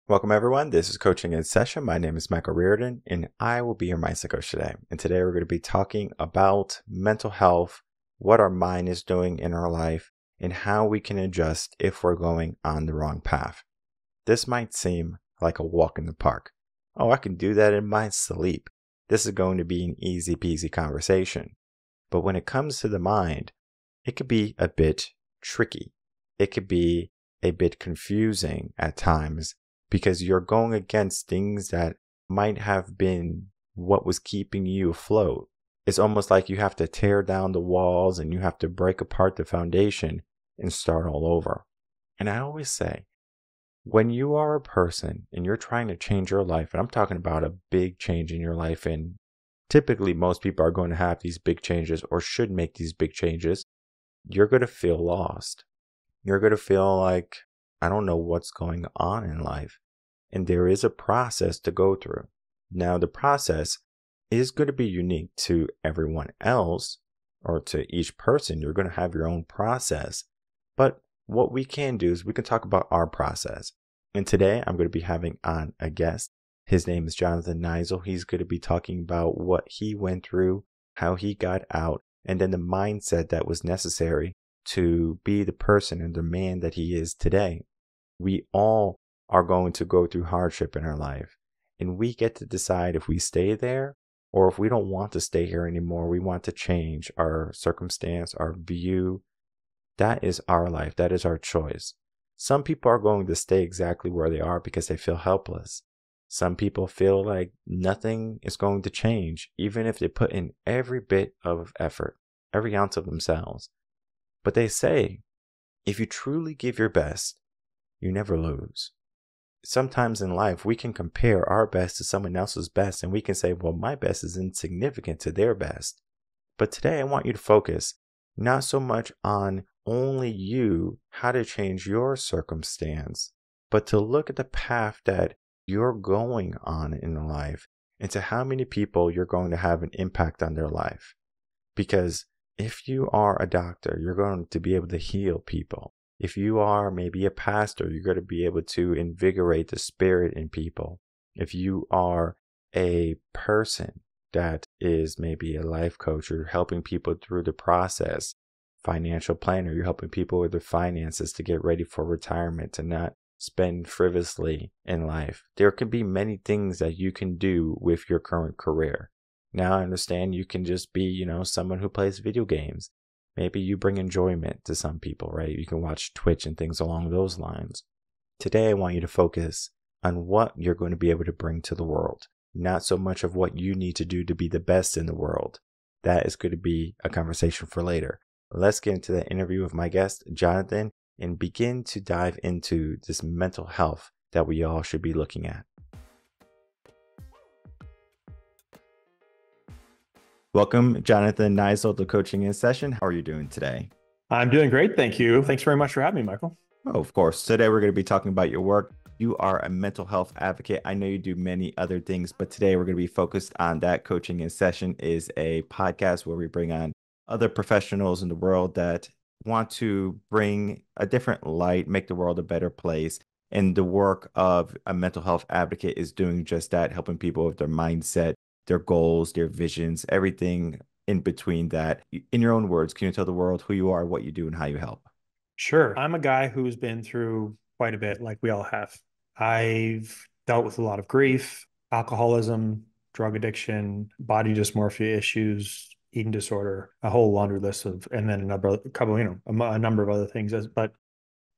Welcome, everyone. This is Coaching in Session. My name is Michael Rearden, and I will be your mindset coach today. And today we're going to be talking about mental health, what our mind is doing in our life, and how we can adjust if we're going on the wrong path. This might seem like a walk in the park. Oh, I can do that in my sleep. This is going to be an easy peasy conversation. But when it comes to the mind, it could be a bit tricky. It could be a bit confusing at times, because you're going against things that might have been what was keeping you afloat. It's almost like you have to tear down the walls and you have to break apart the foundation and start all over. And I always say, when you are a person and you're trying to change your life, and I'm talking about a big change in your life, and typically most people are going to have these big changes or should make these big changes, you're going to feel lost. You're going to feel like, I don't know what's going on in life. And there is a process to go through. Now, the process is going to be unique to everyone else, or to each person. You're going to have your own process. But what we can do is we can talk about our process. And today I'm going to be having on a guest. His name is Jonathan Niziol. He's going to be talking about what he went through, how he got out, and then the mindset that was necessary to be the person and the man that he is today. We all are going to go through hardship in our life, and we get to decide if we stay there or if we don't want to stay here anymore. We want to change our circumstance, our view. That is our life. That is our choice. Some people are going to stay exactly where they are because they feel helpless. Some people feel like nothing is going to change, even if they put in every bit of effort, every ounce of themselves. But they say, if you truly give your best, you never lose. Sometimes in life, we can compare our best to someone else's best, and we can say, well, my best is insignificant to their best. But today I want you to focus not so much on only you, how to change your circumstance, but to look at the path that you're going on in life and to how many people you're going to have an impact on their life. Because if you are a doctor, you're going to be able to heal people. If you are maybe a pastor, you're going to be able to invigorate the spirit in people. If you are a person that is maybe a life coach, you're helping people through the process. Financial planner, you're helping people with their finances to get ready for retirement, to not spend frivolously in life. There can be many things that you can do with your current career. Now I understand you can just be, someone who plays video games. Maybe you bring enjoyment to some people, right? You can watch Twitch and things along those lines. Today, I want you to focus on what you're going to be able to bring to the world, not so much of what you need to do to be the best in the world. That is going to be a conversation for later. Let's get into the interview with my guest, Jonathan, and begin to dive into this mental health that we all should be looking at. Welcome, Jonathan Niziol, to Coaching in Session. How are you doing today? I'm doing great, thank you. Thanks very much for having me, Michael. Oh, of course. Today we're going to be talking about your work. You are a mental health advocate. I know you do many other things, but today we're going to be focused on that. Coaching in Session is a podcast where we bring on other professionals in the world that want to bring a different light, make the world a better place. And the work of a mental health advocate is doing just that, helping people with their mindset, their goals, their visions, everything in between that. In your own words, can you tell the world who you are, what you do, and how you help? Sure. I'm a guy who's been through quite a bit, like we all have. I've dealt with a lot of grief, alcoholism, drug addiction, body dysmorphia issues, eating disorder, a whole laundry list of, and then a number of other things. But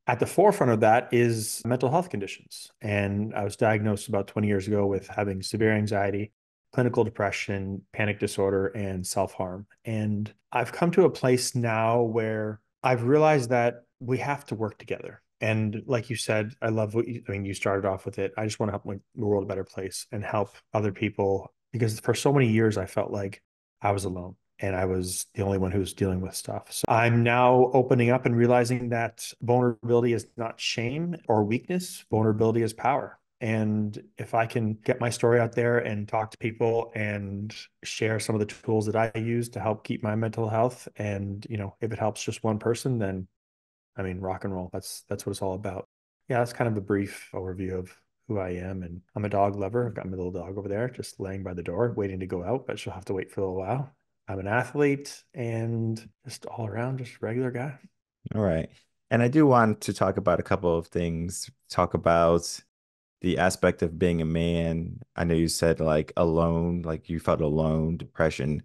at the forefront of that is mental health conditions. And I was diagnosed about 20 years ago with having severe anxiety, clinical depression, panic disorder, and self-harm. And I've come to a place now where I've realized that we have to work together. And like you said, I love you started off with it. I just want to help make the world a better place and help other people, because for so many years I felt like I was alone and I was the only one who was dealing with stuff. So I'm now opening up and realizing that vulnerability is not shame or weakness. Vulnerability is power. And if I can get my story out there and talk to people and share some of the tools that I use to help keep my mental health, and if it helps just one person, then rock and roll. That's what it's all about. Yeah, that's kind of a brief overview of who I am. And I'm a dog lover. I've got my little dog over there just laying by the door, waiting to go out, but she'll have to wait for a little while. I'm an athlete and just all around, just a regular guy. All right. And I do want to talk about a couple of things. Talk about the aspect of being a man. I know you said like alone, like you felt alone, depression.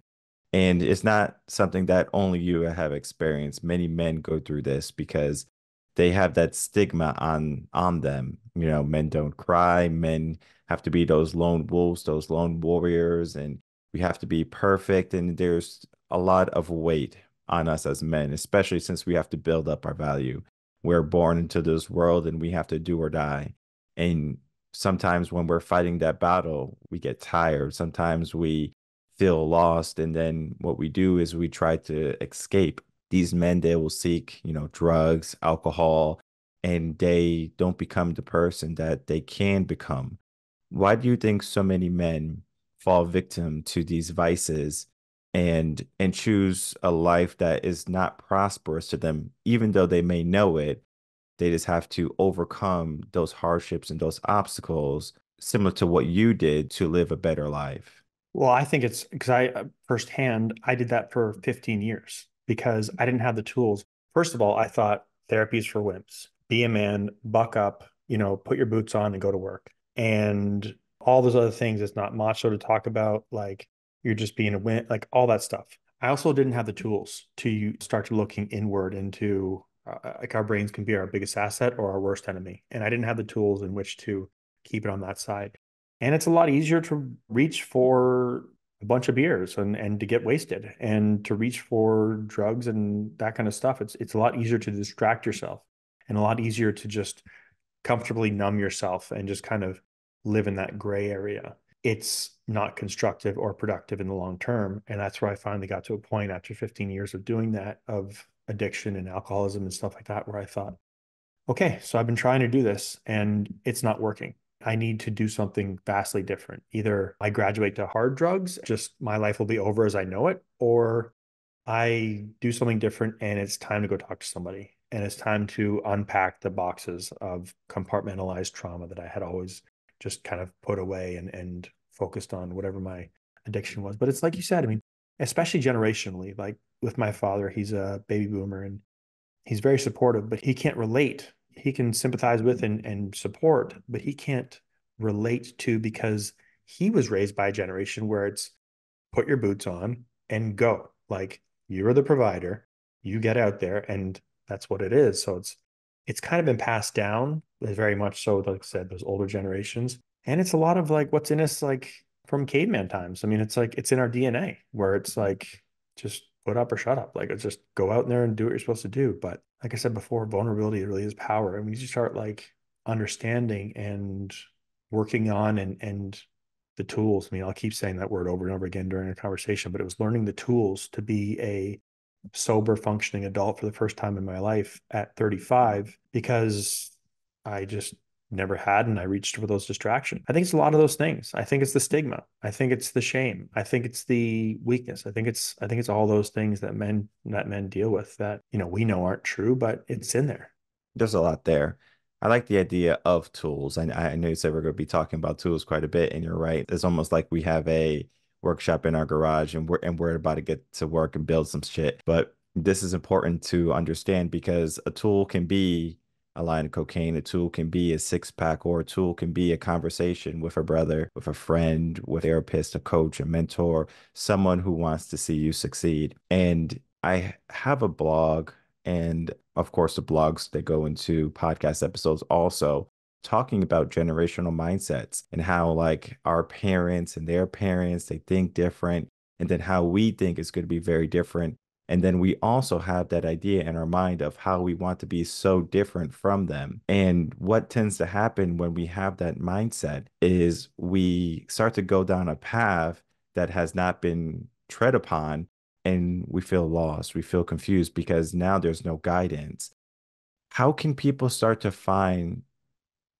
And it's not something that only you have experienced. Many men go through this because they have that stigma on them. You know, men don't cry, men have to be those lone wolves, those lone warriors, and we have to be perfect. And there's a lot of weight on us as men, especially since we have to build up our value. We're born into this world and we have to do or die. And sometimes when we're fighting that battle, we get tired. Sometimes we feel lost. And then what we do is we try to escape. These men, they will seek, drugs, alcohol, and they don't become the person that they can become. Why do you think so many men fall victim to these vices and choose a life that is not prosperous to them, even though they may know it? They just have to overcome those hardships and those obstacles, similar to what you did to live a better life. Well, I think it's because I firsthand, I did that for 15 years because I didn't have the tools. First of all, I thought therapy's for wimps. Be a man, buck up, put your boots on and go to work. And all those other things, it's not macho to talk about, like you're just being a wimp, like all that stuff. I also didn't have the tools to start to looking inward into like our brains can be our biggest asset or our worst enemy. And I didn't have the tools in which to keep it on that side. And it's a lot easier to reach for a bunch of beers and to get wasted and to reach for drugs and that kind of stuff. It's a lot easier to distract yourself and a lot easier to just comfortably numb yourself and just kind of live in that gray area. It's not constructive or productive in the long term. And that's where I finally got to a point after 15 years of doing that, of addiction and alcoholism and stuff like that, where I thought, okay, so I've been trying to do this and it's not working. I need to do something vastly different. Either I graduate to hard drugs, just my life will be over as I know it, or I do something different and it's time to go talk to somebody. And it's time to unpack the boxes of compartmentalized trauma that I had always just kind of put away and focused on whatever my addiction was. But it's like you said, I mean, especially generationally, like with my father, he's a baby boomer and he's very supportive, but he can't relate. He can sympathize with and support, but he can't relate to because he was raised by a generation where it's put your boots on and go. Like you're the provider, you get out there, and that's what it is. So it's kind of been passed down, very much so, like I said, those older generations. And it's a lot of like what's in us, like from caveman times. I mean, it's like it's in our DNA where it's like just put up or shut up. Like it's just go out there and do what you're supposed to do. But like I said before, vulnerability really is power. And when you start like understanding and working on and the tools. I mean, I'll keep saying that word over and over again during a conversation, but it was learning the tools to be a sober, functioning adult for the first time in my life at 35 because I just never had and I reached for those distractions. I think it's a lot of those things. I think it's the stigma. I think it's the shame. I think it's the weakness. I think it's all those things that men deal with that, we know aren't true, but it's in there. There's a lot there. I like the idea of tools. And I know you said we're going to be talking about tools quite a bit, and you're right. It's almost like we have a workshop in our garage and we're about to get to work and build some shit. But this is important to understand because a tool can be a line of cocaine, a tool can be a six pack, or a tool can be a conversation with a brother, with a friend, with a therapist, a coach, a mentor, someone who wants to see you succeed. And I have a blog and of course the blogs that go into podcast episodes also talking about generational mindsets and how like our parents and their parents they think different and then how we think is going to be very different, and then we also have that idea in our mind of how we want to be so different from them. And what tends to happen when we have that mindset is we start to go down a path that has not been tread upon, and we feel lost, we feel confused because now there's no guidance. How can people start to find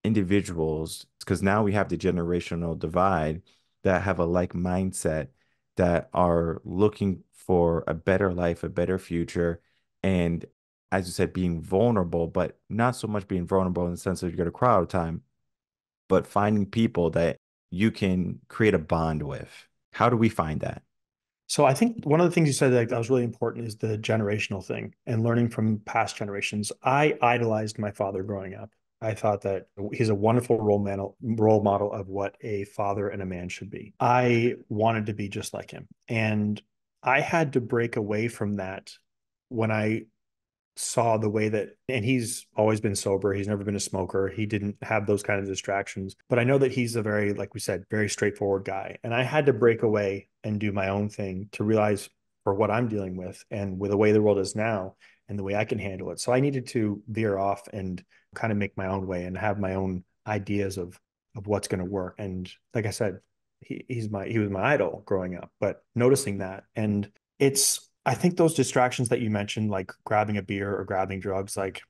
individuals? Because now we have the generational divide that have a like mindset, that are looking for a better life, a better future. And as you said, being vulnerable, but not so much being vulnerable in the sense that you're going to cry all the time, but finding people that you can create a bond with. How do we find that? So I think one of the things you said that was really important is the generational thing and learning from past generations. I idolized my father growing up. I thought that he's a wonderful role model of what a father and a man should be. I wanted to be just like him. And I had to break away from that when I saw the way that, and he's always been sober. He's never been a smoker. He didn't have those kind of distractions. But I know that he's a very, like we said, very straightforward guy. And I had to break away and do my own thing to realize for what I'm dealing with and with the way the world is now and the way I can handle it. So I needed to veer off and kind of make my own way and have my own ideas of what's going to work. And like I said, he was my idol growing up, but noticing that and it's I think those distractions that you mentioned, like grabbing a beer or grabbing drugs, like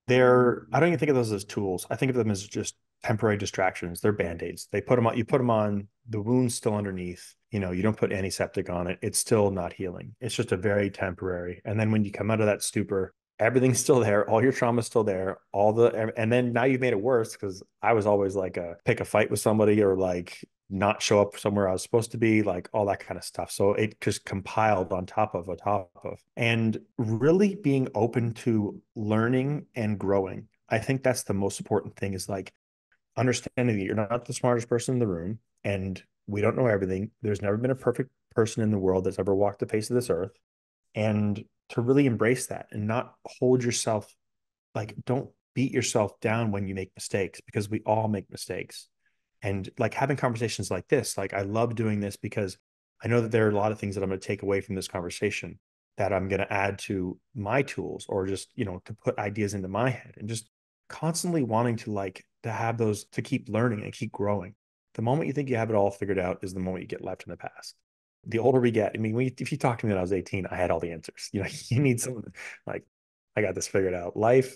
I don't even think of those as tools. I think of them as just temporary distractions. They're band-aids. They put them on, you put them on, the wound's still underneath. You don't put antiseptic on it. It's still not healing. It's just a very temporary. And then when you come out of that stupor, everything's still there. All your trauma's still there. And then now you've made it worse because I was always like pick a fight with somebody or like not show up somewhere I was supposed to be, like all that kind of stuff. So it just compiled on top of, and really being open to learning and growing. I think that's the most important thing is like understanding that you're not the smartest person in the room and we don't know everything. There's never been a perfect person in the world that's ever walked the face of this earth. And to really embrace that and not hold yourself, like, don't beat yourself down when you make mistakes because we all make mistakes and like having conversations like this, like I love doing this because I know that there are a lot of things that I'm going to take away from this conversation that I'm going to add to my tools or just, to put ideas into my head and just constantly wanting to like to have those to keep learning and keep growing. The moment you think you have it all figured out is the moment you get left in the past. The older we get, I mean, if you talk to me when I was 18, I had all the answers. You need someone like, I got this figured out. Life,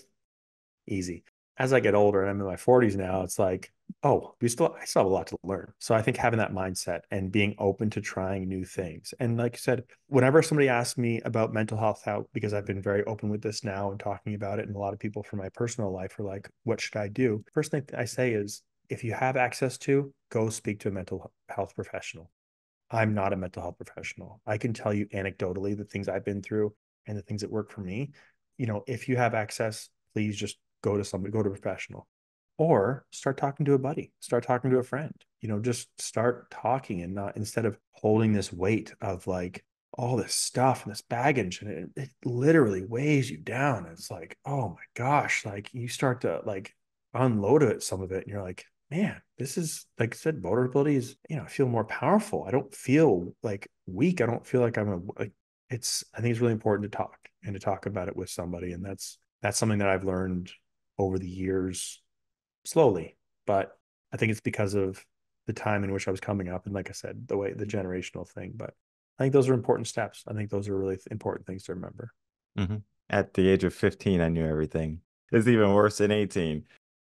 easy. As I get older and I'm in my 40s now, it's like, oh, I still have a lot to learn. So I think having that mindset and being open to trying new things. And like you said, whenever somebody asks me about mental health, because I've been very open with this now and talking about it, and a lot of people from my personal life are like, what should I do? First thing I say is, if you have access to, go speak to a mental health professional. I'm not a mental health professional. I can tell you anecdotally the things I've been through and the things that work for me. If you have access, please just go to a professional or start talking to a buddy, start talking to a friend, just start talking and not instead of holding this weight of like all this stuff and this baggage and it literally weighs you down. It's like, oh my gosh, like you start to like unload it, some of it and you're like, man, this is like I said, vulnerability is, I feel more powerful. I don't feel like weak. I don't feel like I think it's really important to talk and to talk about it with somebody. And that's something that I've learned over the years slowly, but I think it's because of the time in which I was coming up. And like I said, the generational thing, but I think those are important steps. I think those are really important things to remember. Hmm. At the age of 15, I knew everything. It's even worse than 18.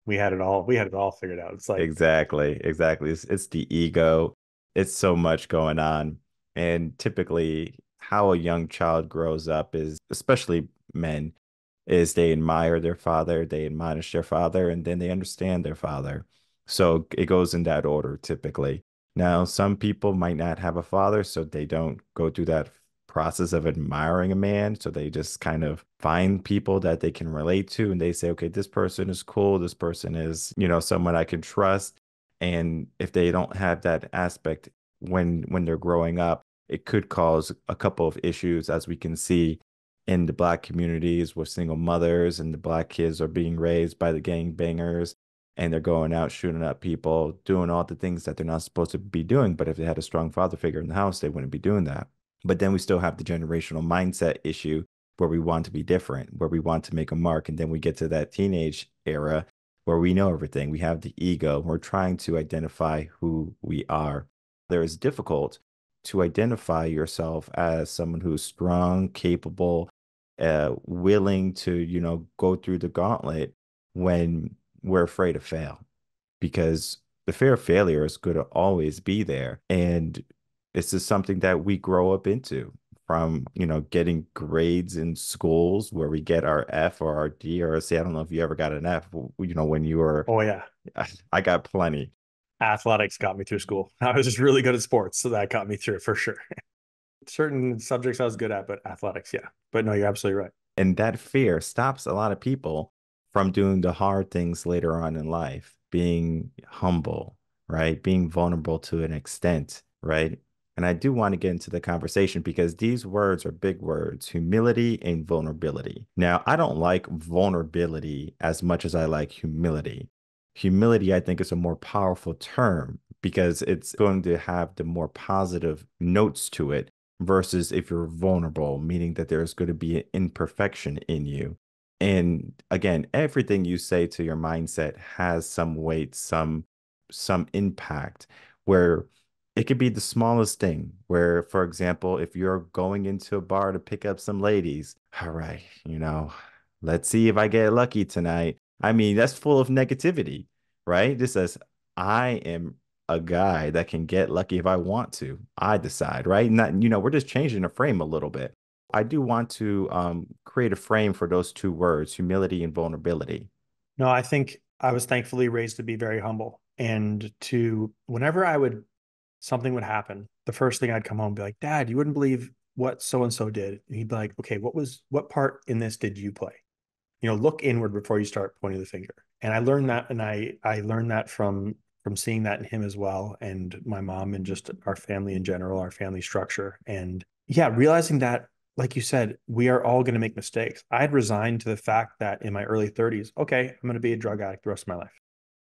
We had it all figured out. It's like, Exactly, exactly. It's the ego. It's so much going on. And typically, how a young child grows up is, especially men, is they admire their father, they admonish their father, and then they understand their father. So it goes in that order typically. Now, some people might not have a father, so they don't go through that process of admiring a man. So they just kind of find people that they can relate to and they say, okay, this person is cool. This person is, someone I can trust. And if they don't have that aspect when they're growing up, it could cause a couple of issues, as we can see in the Black communities with single mothers, and the Black kids are being raised by the gang bangers and they're going out shooting up people, doing all the things that they're not supposed to be doing. But if they had a strong father figure in the house, they wouldn't be doing that. But then we still have the generational mindset issue where we want to be different, where we want to make a mark. And then we get to that teenage era where we know everything. We have the ego. We're trying to identify who we are. There is difficult to identify yourself as someone who's strong, capable, willing to, go through the gauntlet when we're afraid to fail, because the fear of failure is going to always be there. And it's just something that we grow up into. from, getting grades in schools where we get our F or our D or a C. I don't know if you ever got an F, when you were, Oh yeah. I got plenty. Athletics got me through school. I was just really good at sports, so that got me through for sure. Certain subjects I was good at, but athletics, yeah. But no, you're absolutely right. And that fear stops a lot of people from doing the hard things later on in life, being humble, right? Being vulnerable to an extent, right? And I do want to get into the conversation because these words are big words, humility and vulnerability. Now, I don't like vulnerability as much as I like humility. Humility, I think, is a more powerful term because it's going to have the more positive notes to it versus if you're vulnerable, meaning that there's going to be an imperfection in you. And again, everything you say to your mindset has some weight, some impact where it could be the smallest thing where, for example, if you're going into a bar to pick up some ladies, all right, let's see if I get lucky tonight. I mean, that's full of negativity, right? This says, I am a guy that can get lucky if I want to. I decide, right? Not, we're just changing the frame a little bit. I do want to create a frame for those two words, humility and vulnerability. No, I think I was thankfully raised to be very humble and to whenever something would happen, the first thing I'd come home and be like, Dad, you wouldn't believe what so and so did. And he'd be like, okay, what part in this did you play? Look inward before you start pointing the finger. And I learned that, and I learned that from seeing that in him as well, and my mom, and just our family in general, our family structure. And yeah, realizing that, like you said, we are all going to make mistakes. I had resigned to the fact that in my early 30s, okay, I'm going to be a drug addict the rest of my life.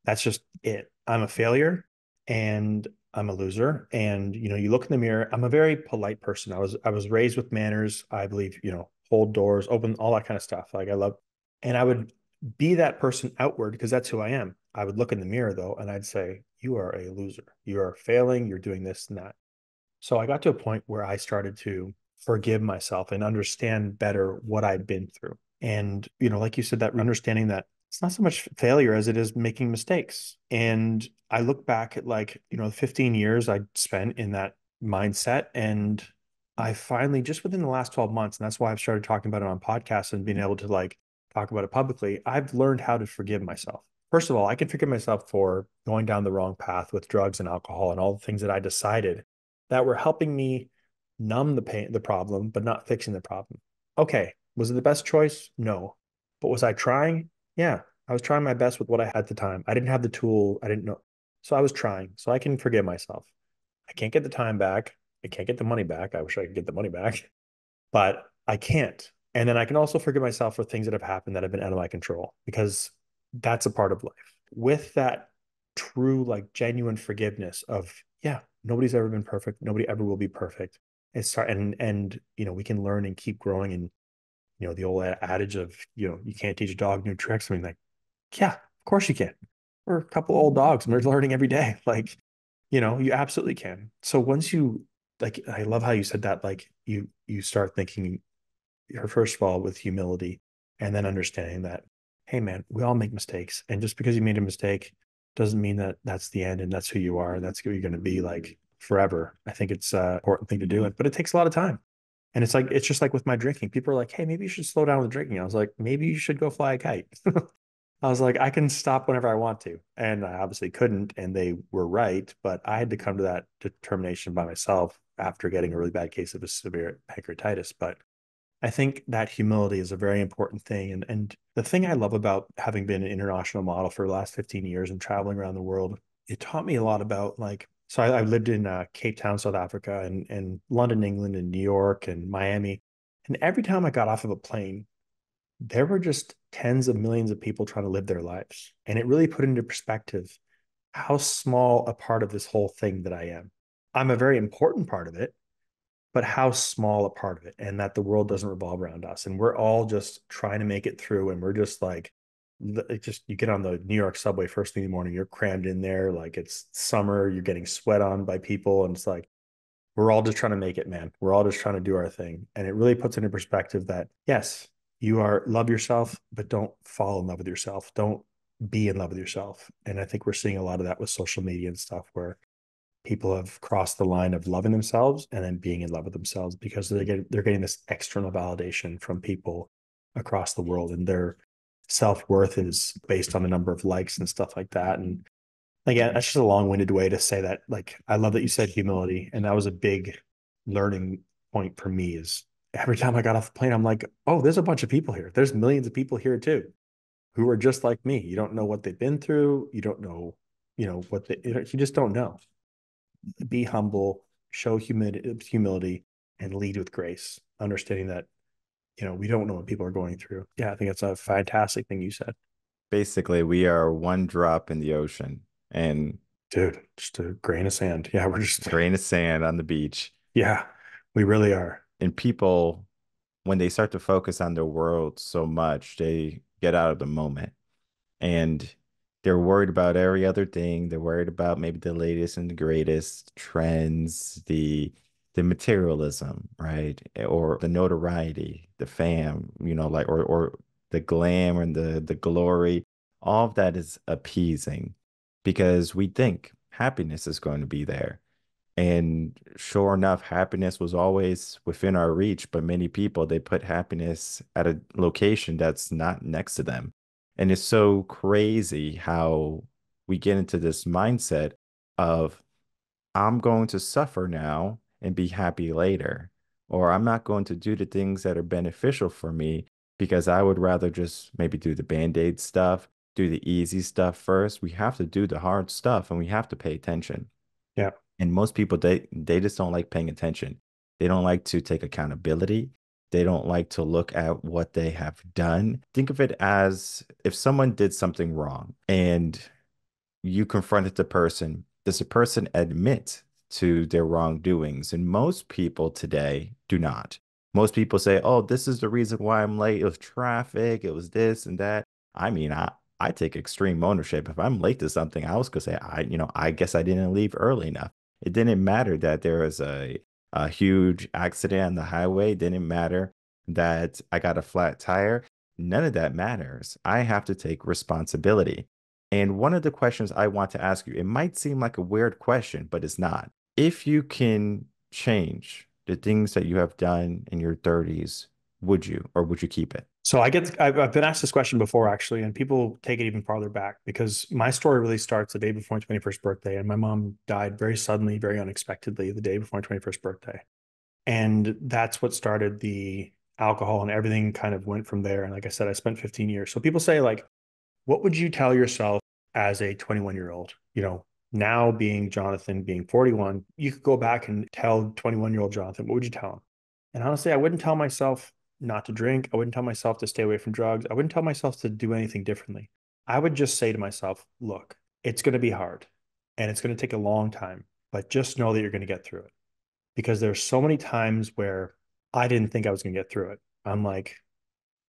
That's just it. I'm a failure and I'm a loser. And you look in the mirror. I'm a very polite person. I was raised with manners. I believe, hold doors, open, all that kind of stuff. Like I love, and I would be that person outward because that's who I am. I would look in the mirror though, and I'd say, you are a loser. You are failing. You're doing this and that. So I got to a point where I started to forgive myself and understand better what I'd been through. And, like you said, that understanding that it's not so much failure as it is making mistakes. And I look back at, like, the 15 years I spent in that mindset. And I finally, just within the last 12 months, and that's why I've started talking about it on podcasts and being able to like talk about it publicly, I've learned how to forgive myself. First of all, I can forgive myself for going down the wrong path with drugs and alcohol and all the things that I decided that were helping me numb the pain, the problem, but not fixing the problem. Okay. Was it the best choice? No. But was I trying? Yeah. I was trying my best with what I had at the time. I didn't have the tool. I didn't know. So I was trying. So I can forgive myself. I can't get the time back. I can't get the money back. I wish I could get the money back, but I can't. And then I can also forgive myself for things that have happened that have been out of my control because that's a part of life. With that true, like genuine forgiveness of, yeah, nobody's ever been perfect. Nobody ever will be perfect. And we can learn and keep growing. And the old adage of you can't teach a dog new tricks. I mean, like, yeah, of course you can. We're a couple old dogs and we're learning every day. Like, you absolutely can. So once you like, I love how you said that. Like you start thinking, first of all, with humility, and then understanding that, hey man, we all make mistakes, and just because you made a mistake doesn't mean that that's the end and that's who you are and that's who you're going to be like forever. I think it's an important thing to do, but it takes a lot of time. And it's just like with my drinking. People are like, hey, maybe you should slow down with drinking. I was like, maybe you should go fly a kite. I was like, I can stop whenever I want to. And I obviously couldn't. And they were right. But I had to come to that determination by myself after getting a really bad case of a severe pancreatitis. But I think that humility is a very important thing. And the thing I love about having been an international model for the last 15 years and traveling around the world, it taught me a lot about like, so I lived in Cape Town, South Africa, and London, England, and New York and Miami. And every time I got off of a plane, there were just tens of millions of people trying to live their lives. And it really put into perspective how small a part of this whole thing that I am. I'm a very important part of it, but how small a part of it, and that the world doesn't revolve around us. And we're all just trying to make it through. And we're just like, you get on the New York subway first thing in the morning, you're crammed in there. Like it's summer, you're getting sweat on by people. And it's like, we're all just trying to make it, man. We're all just trying to do our thing. And it really puts into perspective that, yes, love yourself, but don't fall in love with yourself. Don't be in love with yourself. And I think we're seeing a lot of that with social media and stuff where people have crossed the line of loving themselves and then being in love with themselves because they're getting this external validation from people across the world, and their self-worth is based on the number of likes and stuff like that. And again, that's just a long-winded way to say that, like, I love that you said humility, and that was a big learning point for me. Is every time I got off the plane, I'm like, oh, there's a bunch of people here. There's millions of people here too who are just like me. You don't know what they've been through. You don't know, what you just don't know. Be humble, show humility, and lead with grace, understanding that, we don't know what people are going through. Yeah, I think that's a fantastic thing you said. Basically, we are one drop in the ocean and Dude, just a grain of sand. Yeah, we're a just, grain of sand on the beach. yeah, we really are. And people, when they start to focus on their world so much, they get out of the moment. And they're worried about every other thing. They're worried about maybe the latest and the greatest trends, the materialism, right? Or the notoriety, the fame, like or the glam and the glory. All of that is appeasing because we think happiness is going to be there. And sure enough, happiness was always within our reach, but many people they put happiness at a location that's not next to them. And it's so crazy how we get into this mindset of I'm going to suffer now and be happy later, or I'm not going to do the things that are beneficial for me because I would rather just maybe do the band-aid stuff, do the easy stuff first. We have to do the hard stuff and we have to pay attention. Yeah. And most people they just don't like paying attention. They don't like to take accountability. They don't like to look at what they have done. Think of it as if someone did something wrong and you confronted the person, does the person admit to their wrongdoings? And most people today do not. Most people say, oh, this is the reason why I'm late. It was traffic, it was this and that. I mean, I take extreme ownership. If I'm late to something, I was gonna say, I guess I didn't leave early enough. It didn't matter that there was a huge accident on the highway. It didn't matter that I got a flat tire. None of that matters. I have to take responsibility. And one of the questions I want to ask you, it might seem like a weird question, but it's not. If you can change the things that you have done in your 30s, would you, or would you keep it? So I've been asked this question before, actually, and people take it even farther back because my story really starts the day before my 21st birthday. And my mom died very suddenly, very unexpectedly the day before my 21st birthday. And that's what started the alcohol, and everything kind of went from there. And like I said, I spent 15 years. So people say, like, what would you tell yourself as a 21-year-old? Now being Jonathan, being 41, you could go back and tell 21-year-old Jonathan, what would you tell him? And honestly, I wouldn't tell myself not to drink. I wouldn't tell myself to stay away from drugs. I wouldn't tell myself to do anything differently. I would just say to myself, look, it's going to be hard and it's going to take a long time, but just know that you're going to get through it. Because there's so many times where I didn't think I was going to get through it. I'm like,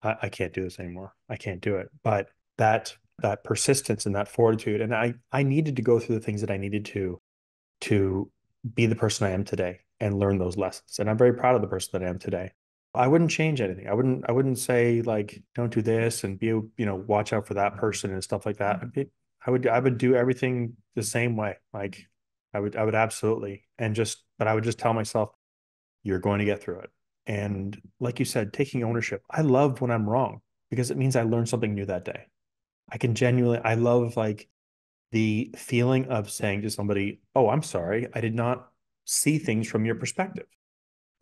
I can't do this anymore. I can't do it. But that persistence and that fortitude, and I needed to go through the things that I needed to be the person I am today and learn those lessons. And I'm very proud of the person that I am today. I wouldn't change anything. I wouldn't say, like, don't do this and watch out for that person and stuff like that. I would do everything the same way. Like, I would absolutely, but I would just tell myself, you're going to get through it. And like you said, taking ownership. I love when I'm wrong because it means I learned something new that day. I love, like, the feeling of saying to somebody, oh, I'm sorry, I did not see things from your perspective.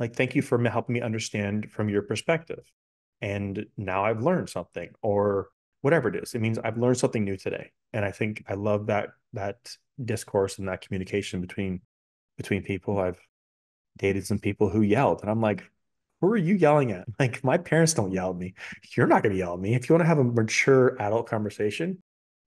Like, thank you for helping me understand from your perspective. And now I've learned something, or whatever it is. It means I've learned something new today. And I think I love that discourse and that communication between people. I've dated some people who yelled, and I'm like, who are you yelling at? Like, my parents don't yell at me. You're not going to yell at me. If you want to have a mature adult conversation,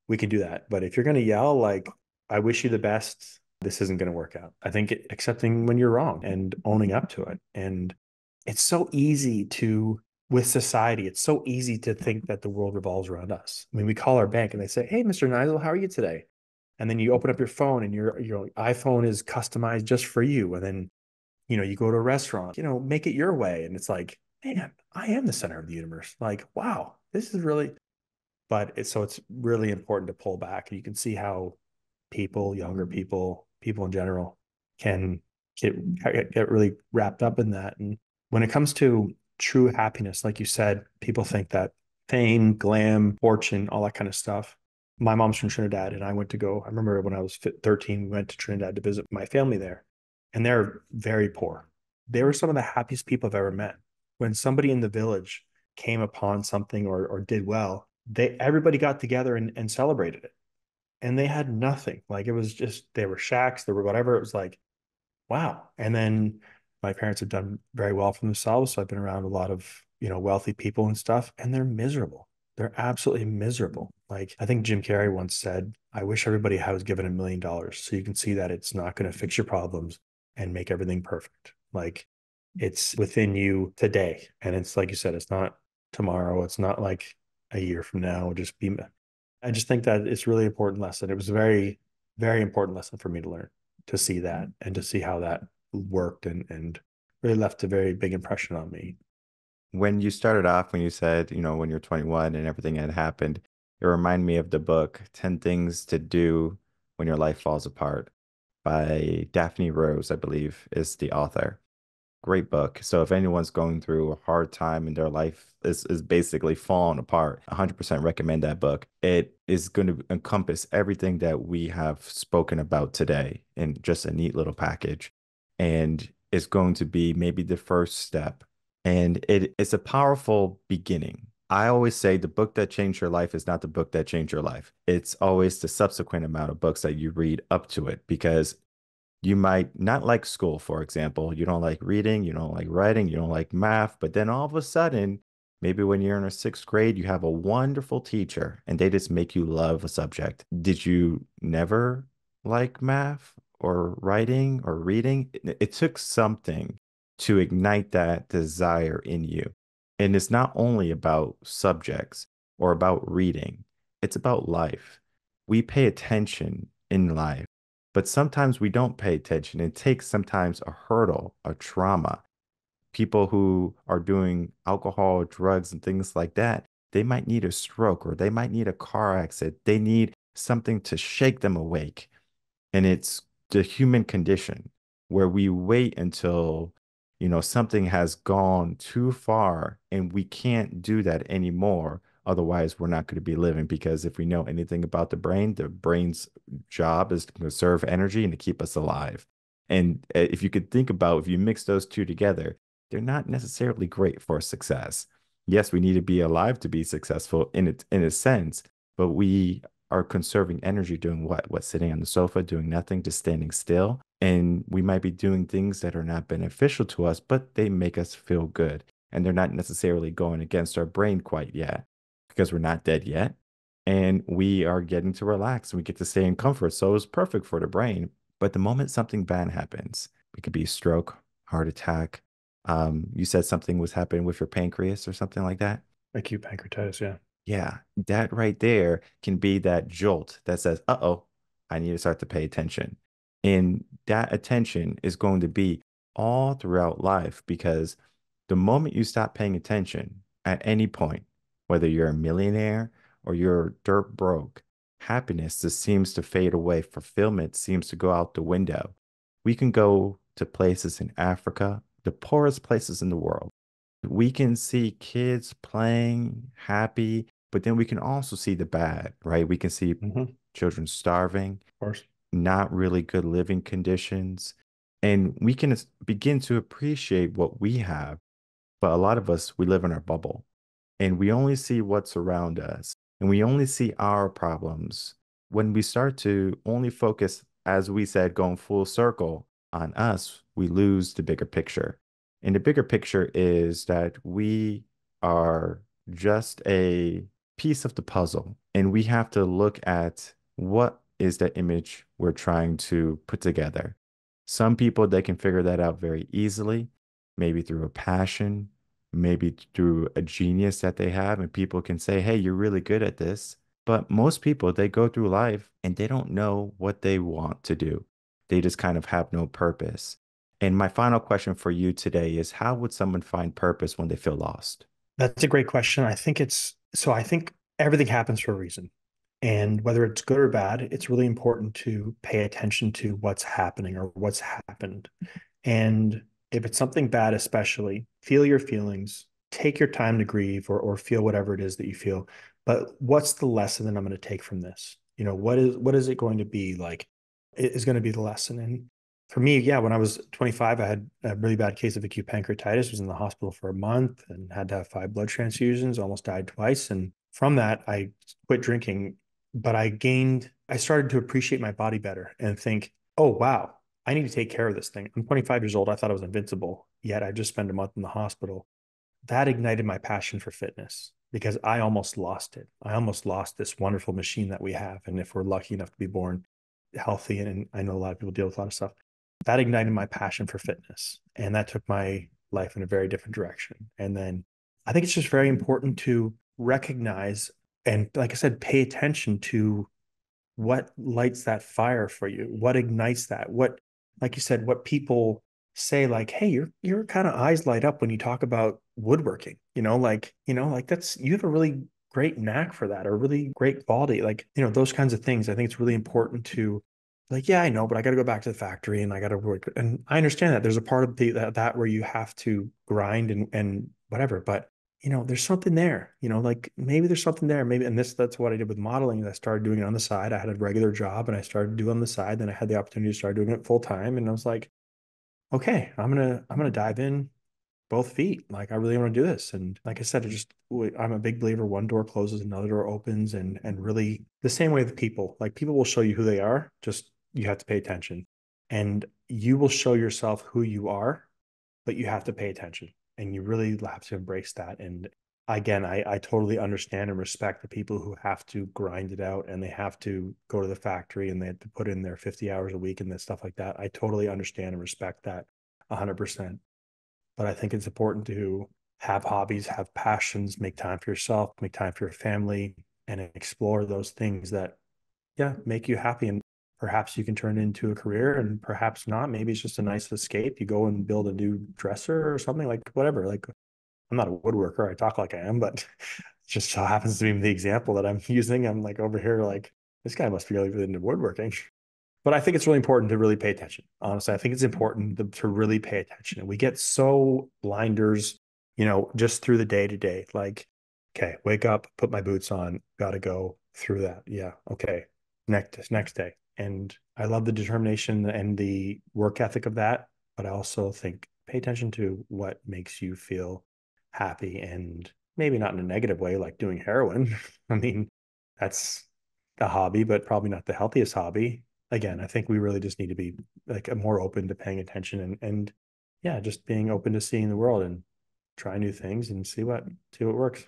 we can do that. But if you're going to yell, like, I wish you the best, this isn't going to work out. I think accepting when you're wrong and owning up to it. And it's so easy with society, it's so easy to think that the world revolves around us. I mean, we call our bank and they say, hey, Mr. Niziol, how are you today? And then you open up your phone and your iPhone is customized just for you. And then, you go to a restaurant, make it your way. And it's like, man, I am the center of the universe. Like, wow, this is really, but it's really important to pull back. And you can see how younger people, people in general can get really wrapped up in that. And when it comes to true happiness, like you said, people think that fame, glam, fortune, all that kind of stuff. My mom's from Trinidad, and I remember when I was 13, we went to Trinidad to visit my family there, and they're very poor. They were some of the happiest people I've ever met. When somebody in the village came upon something or did well, everybody got together and celebrated it. And they had nothing. Like it was just they were shacks, there were whatever. It was like, wow. And then my parents have done very well for themselves. So I've been around a lot of, wealthy people and stuff, and they're miserable. They're absolutely miserable. Like I think Jim Carrey once said, I wish everybody was given $1 million so you can see that it's not going to fix your problems and make everything perfect. Like it's within you today. And it's like you said, it's not tomorrow. It's not like a year from now. I just think that it's really important lesson. It was a very, very important lesson for me to learn, to see that and to see how that worked and really left a very big impression on me. When you started off, when you said, when you're 21 and everything had happened, it reminded me of the book 10 Things to Do When Your Life Falls Apart by Daphne Rose, I believe, is the author. Great book. So if anyone's going through a hard time in their life is basically falling apart, 100% recommend that book. It is going to encompass everything that we have spoken about today in just a neat little package. And it's going to be maybe the first step. And it's a powerful beginning. I always say the book that changed your life is not the book that changed your life. It's always the subsequent amount of books that you read up to it because you might not like school, for example. You don't like reading, you don't like writing, you don't like math. But then all of a sudden, maybe when you're in a sixth grade, you have a wonderful teacher and they just make you love a subject. Did you never like math or writing or reading? It took something to ignite that desire in you. And it's not only about subjects or about reading, it's about life. We pay attention in life. But sometimes we don't pay attention. It takes sometimes a hurdle, a trauma. People who are doing alcohol, drugs, and things like that, they might need a stroke or they might need a car accident. They need something to shake them awake. And it's the human condition where we wait until, something has gone too far and we can't do that anymore. Otherwise, we're not going to be living because if we know anything about the brain's job is to conserve energy and to keep us alive. And if you could think about if you mix those two together, they're not necessarily great for success. Yes, we need to be alive to be successful in a sense, but we are conserving energy doing what? What, sitting on the sofa, doing nothing, just standing still. And we might be doing things that are not beneficial to us, but they make us feel good. And they're not necessarily going against our brain quite yet because we're not dead yet. And we are getting to relax and we get to stay in comfort. So it's perfect for the brain. But the moment something bad happens, it could be a stroke, heart attack. You said something was happening with your pancreas or something like that. Acute pancreatitis, yeah. Yeah, that right there can be that jolt that says, uh-oh, I need to start to pay attention. And that attention is going to be all throughout life because the moment you stop paying attention at any point, whether you're a millionaire or you're dirt broke, happiness just seems to fade away. Fulfillment seems to go out the window. We can go to places in Africa, the poorest places in the world. We can see kids playing happy, but then we can also see the bad, right? We can see Of children starving, course. not really good living conditions. And we can begin to appreciate what we have. But a lot of us, we live in our bubble and we only see what's around us and we only see our problems. When we start to only focus, as we said, going full circle on us, we lose the bigger picture. And the bigger picture is that we are just a piece of the puzzle and we have to look at what is the image we're trying to put together. Some people, they can figure that out very easily, maybe through a passion, maybe through a genius that they have, and people can say, hey, you're really good at this. But most people, they go through life and they don't know what they want to do. They just kind of have no purpose. And my final question for you today is how would someone find purpose when they feel lost? That's a great question. I think everything happens for a reason. And whether it's good or bad, it's really important to pay attention to what's happening or what's happened. And if it's something bad, especially, feel your feelings, take your time to grieve or feel whatever it is that you feel. But what's the lesson that I'm going to take from this? What is it going to be like? It is going to be the lesson. And for me, yeah, when I was 25, I had a really bad case of acute pancreatitis, was in the hospital for a month and had to have 5 blood transfusions, almost died twice. And from that, I quit drinking, but I started to appreciate my body better and think, oh, wow, I need to take care of this thing. I'm 25 years old. I thought I was invincible, yet I just spent a month in the hospital. That ignited my passion for fitness because I almost lost it. I almost lost this wonderful machine that we have. And if we're lucky enough to be born healthy, and I know a lot of people deal with a lot of stuff, that ignited my passion for fitness. And that took my life in a very different direction. And then I think it's just very important to recognize and, like I said, pay attention to what lights that fire for you, what ignites that, what, like you said, what people say, like, hey, your kind of eyes light up when you talk about woodworking, like that's, you have a really great knack for that, or really great quality, like, those kinds of things. I think it's really important to, like, yeah, I know, but I got to go back to the factory and I got to work. And I understand that there's a part of that where you have to grind and whatever, but there's something there, like maybe there's something there. Maybe, and that's what I did with modeling. I started doing it on the side. I had a regular job and I started doing it on the side. Then I had the opportunity to start doing it full time. And I was like, okay, I'm gonna dive in both feet. Like I really want to do this. And like I said, I'm a big believer. One door closes, another door opens, and really the same way with people. Like people will show you who they are. Just you have to pay attention, and you will show yourself who you are, but you have to pay attention and you really have to embrace that. And again, I totally understand and respect the people who have to grind it out and they have to go to the factory and they have to put in their 50 hours a week and that stuff like that. I totally understand and respect that 100%. But I think it's important to have hobbies, have passions, make time for yourself, make time for your family, and explore those things that, yeah, make you happy. And perhaps you can turn it into a career and perhaps not. Maybe it's just a nice escape. You go and build a new dresser or something, like whatever. Like I'm not a woodworker. I talk like I am, but it just so happens to be the example that I'm using. I'm like over here, like this guy must be really into woodworking. But I think it's really important to really pay attention. Honestly, I think it's important to really pay attention. And we get so blinders, just through the day to day. Like, okay, wake up, put my boots on, gotta go through that. Yeah, okay, next day. And I love the determination and the work ethic of that. But I also think pay attention to what makes you feel happy, and maybe not in a negative way, like doing heroin. I mean, that's a hobby, but probably not the healthiest hobby. Again, I think we really just need to be like more open to paying attention, and yeah, just being open to seeing the world and try new things and see what works.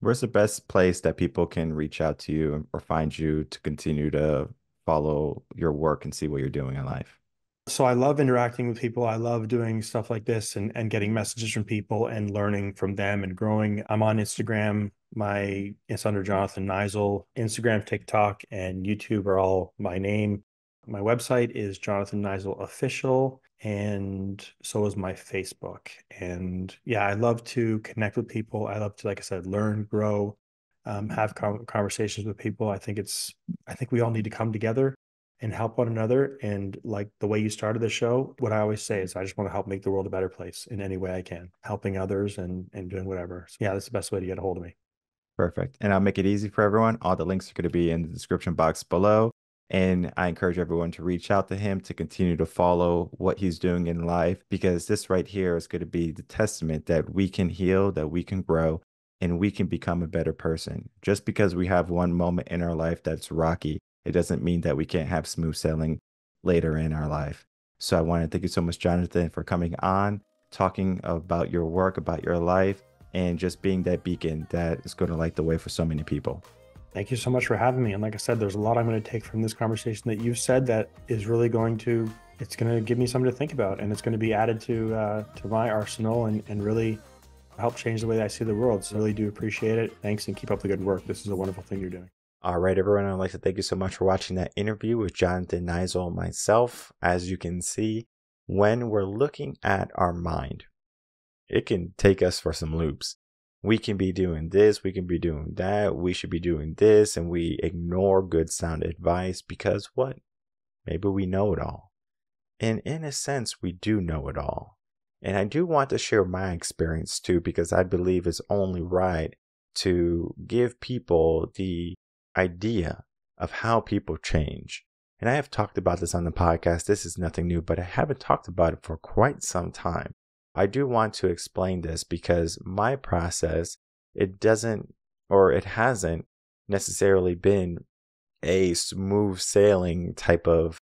Where's the best place that people can reach out to you or find you to continue to follow your work and see what you're doing in life? So I love interacting with people. I love doing stuff like this and getting messages from people and learning from them and growing. I'm on Instagram. It's under Jonathan Niziol. Instagram, TikTok, and YouTube are all my name. My website is Jonathan Niziol Official, and so is my Facebook. And yeah, I love to connect with people. I love to, like I said, learn, grow, have conversations with people. I think we all need to come together and help one another. And like the way you started the show, what I always say is I just want to help make the world a better place in any way I can, helping others and doing whatever. So yeah, that's the best way to get a hold of me. Perfect. And I'll make it easy for everyone. All the links are going to be in the description box below. And I encourage everyone to reach out to him to continue to follow what he's doing in life, because this right here is going to be the testament that we can heal, that we can grow, and we can become a better person. Just because we have one moment in our life that's rocky, it doesn't mean that we can't have smooth sailing later in our life. So I want to thank you so much, Jonathan, for coming on, talking about your work, about your life, and just being that beacon that is going to light the way for so many people. Thank you so much for having me. And like I said, there's a lot I'm going to take from this conversation that you've said that is really it's going to give me something to think about, and it's going to be added to my arsenal and really help change the way that I see the world. So I really do appreciate it. Thanks, and keep up the good work. This is a wonderful thing you're doing. All right, everyone. I'd like to thank you so much for watching that interview with Jonathan Niziol and myself. As you can see, when we're looking at our mind, it can take us for some loops. we can be doing this, we can be doing that, we should be doing this, and we ignore good sound advice because what? Maybe we know it all. And in a sense, we do know it all. And I do want to share my experience too, because I believe it's only right to give people the idea of how people change. And I have talked about this on the podcast. This is nothing new, but I haven't talked about it for quite some time. I do want to explain this because my process, it hasn't necessarily been a smooth sailing type of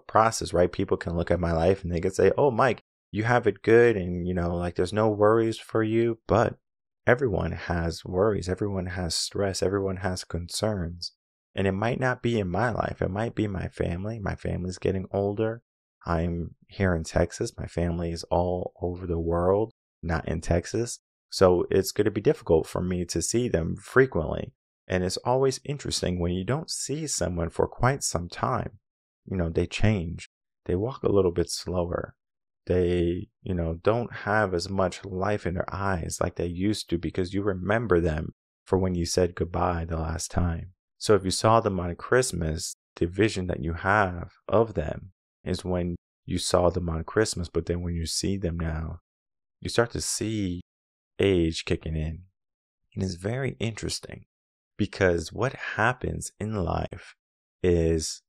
process, right? People can look at my life and they can say, oh, Mike, you have it good. And, like there's no worries for you. But everyone has worries. Everyone has stress. Everyone has concerns. And it might not be in my life. It might be my family. My family's getting older. I'm here in Texas. My family is all over the world, not in Texas. So it's going to be difficult for me to see them frequently. And it's always interesting when you don't see someone for quite some time. They change. They walk a little bit slower. They, don't have as much life in their eyes like they used to because you remember them for when you said goodbye the last time. So if you saw them on Christmas, the vision that you have of them is when you saw them on Christmas. But then when you see them now, you start to see age kicking in. And it's very interesting because what happens in life is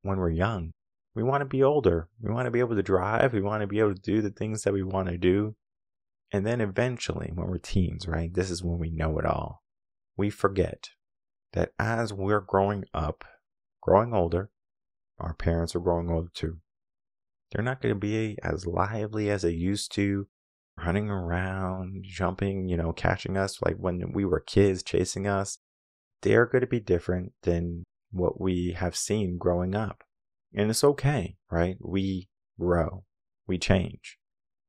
when we're young, we want to be older. We want to be able to drive. We want to be able to do the things that we want to do. And then eventually when we're teens, right? This is when we know it all. We forget that as we're growing up, growing older, our parents are growing older too. They're not going to be as lively as they used to, running around, jumping, catching us like when we were kids, chasing us. They're going to be different than what we have seen growing up. And it's okay, right? We grow, we change.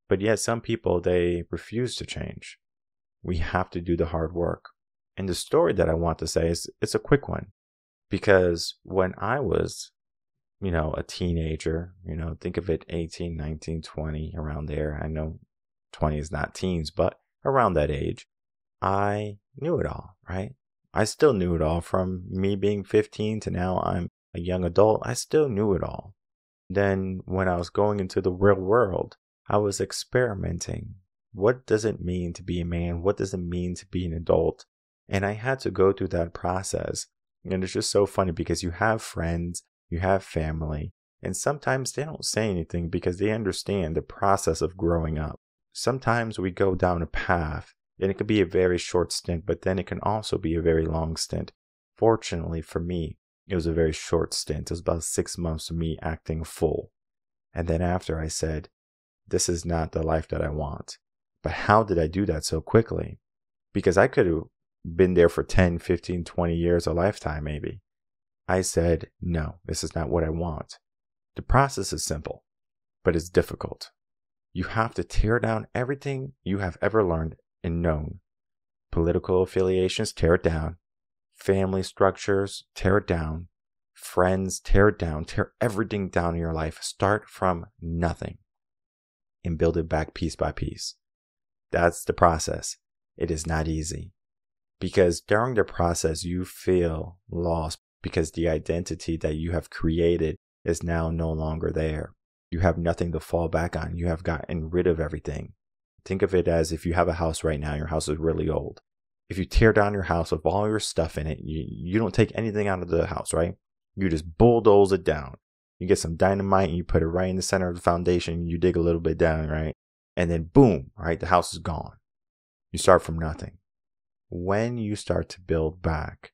But yet some people, they refuse to change. We have to do the hard work. And the story that I want to say is it's a quick one. Because when I was, a teenager, think of it 18, 19, 20, around there. I know 20 is not teens, but around that age, I knew it all, right? I still knew it all from me being 15 to now I'm a young adult. I still knew it all. Then when I was going into the real world, I was experimenting. What does it mean to be a man? What does it mean to be an adult? And I had to go through that process. And it's just so funny because you have friends, you have family, and sometimes they don't say anything because they understand the process of growing up. Sometimes we go down a path and it could be a very short stint, but then it can also be a very long stint. Fortunately for me, it was a very short stint. It was about 6 months of me acting full. And then after I said, this is not the life that I want. But how did I do that so quickly? Because I could have been there for 10, 15, 20 years, a lifetime maybe. I said, no, this is not what I want. The process is simple, but it's difficult. You have to tear down everything you have ever learned and known. Political affiliations, tear it down. Family structures, tear it down. Friends, tear it down. Tear everything down in your life. Start from nothing and build it back piece by piece. That's the process. It is not easy because during the process, you feel lost because the identity that you have created is now no longer there. You have nothing to fall back on. You have gotten rid of everything. Think of it as if you have a house right now, your house is really old. If you tear down your house with all your stuff in it, you don't take anything out of the house, right? You just bulldoze it down. You get some dynamite and you put it right in the center of the foundation. You dig a little bit down, right? And then boom, right? The house is gone. You start from nothing. When you start to build back,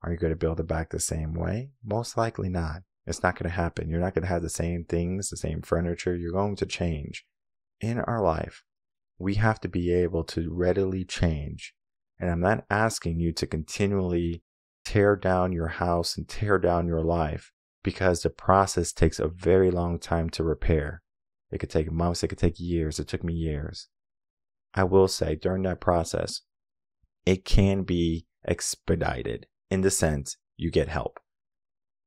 are you going to build it back the same way? Most likely not. It's not going to happen. You're not going to have the same things, the same furniture. You're going to change. In our life, we have to be able to readily change. And I'm not asking you to continually tear down your house and tear down your life because the process takes a very long time to repair. It could take months, it could take years. It took me years. I will say during that process, it can be expedited in the sense you get help.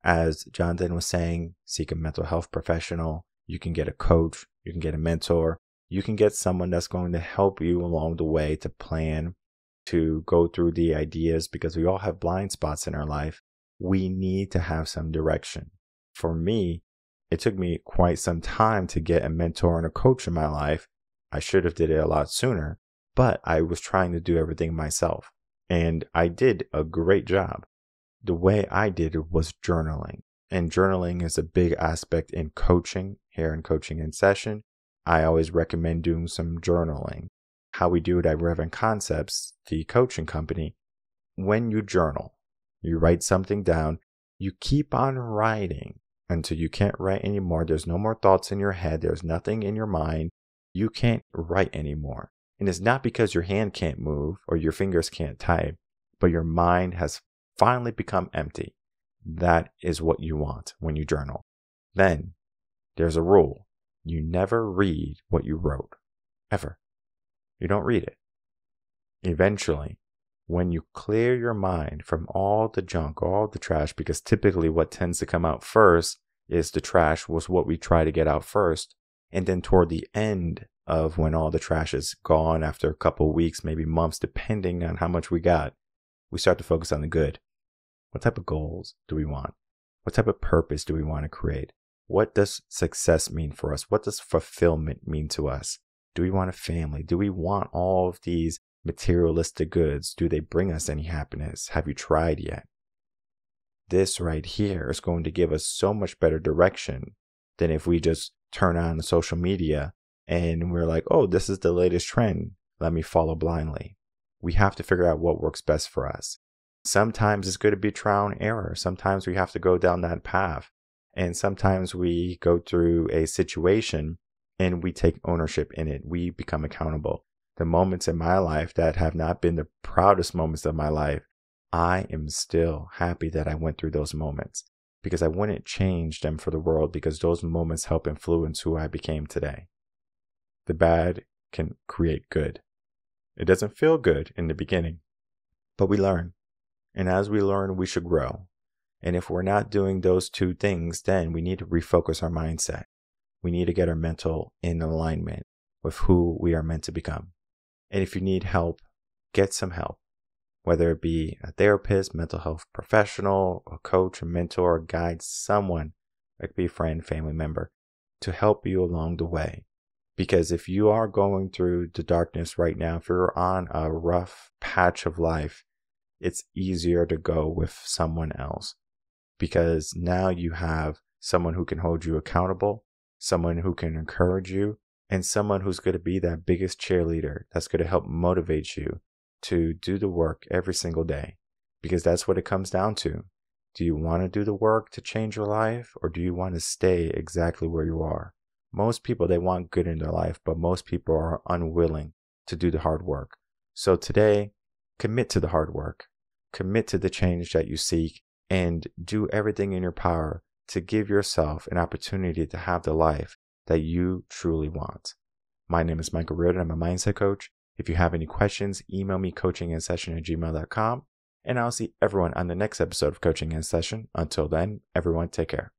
As Jonathan was saying, seek a mental health professional. You can get a coach. You can get a mentor. You can get someone that's going to help you along the way to plan to go through the ideas because we all have blind spots in our life. We need to have some direction. For me, it took me quite some time to get a mentor and a coach in my life. I should have did it a lot sooner, but I was trying to do everything myself. And I did a great job. The way I did it was journaling. And journaling is a big aspect in coaching, here in Coaching in Session. I always recommend doing some journaling. How we do it at Reven Concepts, the coaching company, when you journal, you write something down, you keep on writing until you can't write anymore. There's no more thoughts in your head. There's nothing in your mind. You can't write anymore. And it's not because your hand can't move or your fingers can't type, but your mind has finally become empty. That is what you want when you journal. Then there's a rule. You never read what you wrote, ever. You don't read it. Eventually, when you clear your mind from all the junk, all the trash, because typically what tends to come out first is the trash was what we try to get out first. And then toward the end of when all the trash is gone after a couple of weeks, maybe months, depending on how much we got, we start to focus on the good. What type of goals do we want? What type of purpose do we want to create? What does success mean for us? What does fulfillment mean to us? Do we want a family? Do we want all of these materialistic goods? Do they bring us any happiness? Have you tried yet? This right here is going to give us so much better direction than if we just turn on the social media and we're like, oh, this is the latest trend. Let me follow blindly. We have to figure out what works best for us. Sometimes it's going to be trial and error. Sometimes we have to go down that path. And sometimes we go through a situation and we take ownership in it. We become accountable. The moments in my life that have not been the proudest moments of my life, I am still happy that I went through those moments because I wouldn't change them for the world because those moments help influence who I became today. The bad can create good. It doesn't feel good in the beginning, but we learn. And as we learn, we should grow. And if we're not doing those two things, then we need to refocus our mindset. We need to get our mental in alignment with who we are meant to become. And if you need help, get some help, whether it be a therapist, mental health professional, a coach, a mentor, a guide, someone, it could be a friend, family member, to help you along the way. Because if you are going through the darkness right now, if you're on a rough patch of life, it's easier to go with someone else. Because now you have someone who can hold you accountable, someone who can encourage you, and someone who's going to be that biggest cheerleader that's going to help motivate you to do the work every single day. Because that's what it comes down to. Do you want to do the work to change your life, or do you want to stay exactly where you are? Most people, they want good in their life, but most people are unwilling to do the hard work. So today, commit to the hard work. Commit to the change that you seek and do everything in your power to give yourself an opportunity to have the life that you truly want. My name is Michael Rearden. I'm a mindset coach. If you have any questions, email me coachinginsession@gmail.com, and I'll see everyone on the next episode of Coaching in Session. Until then, everyone take care.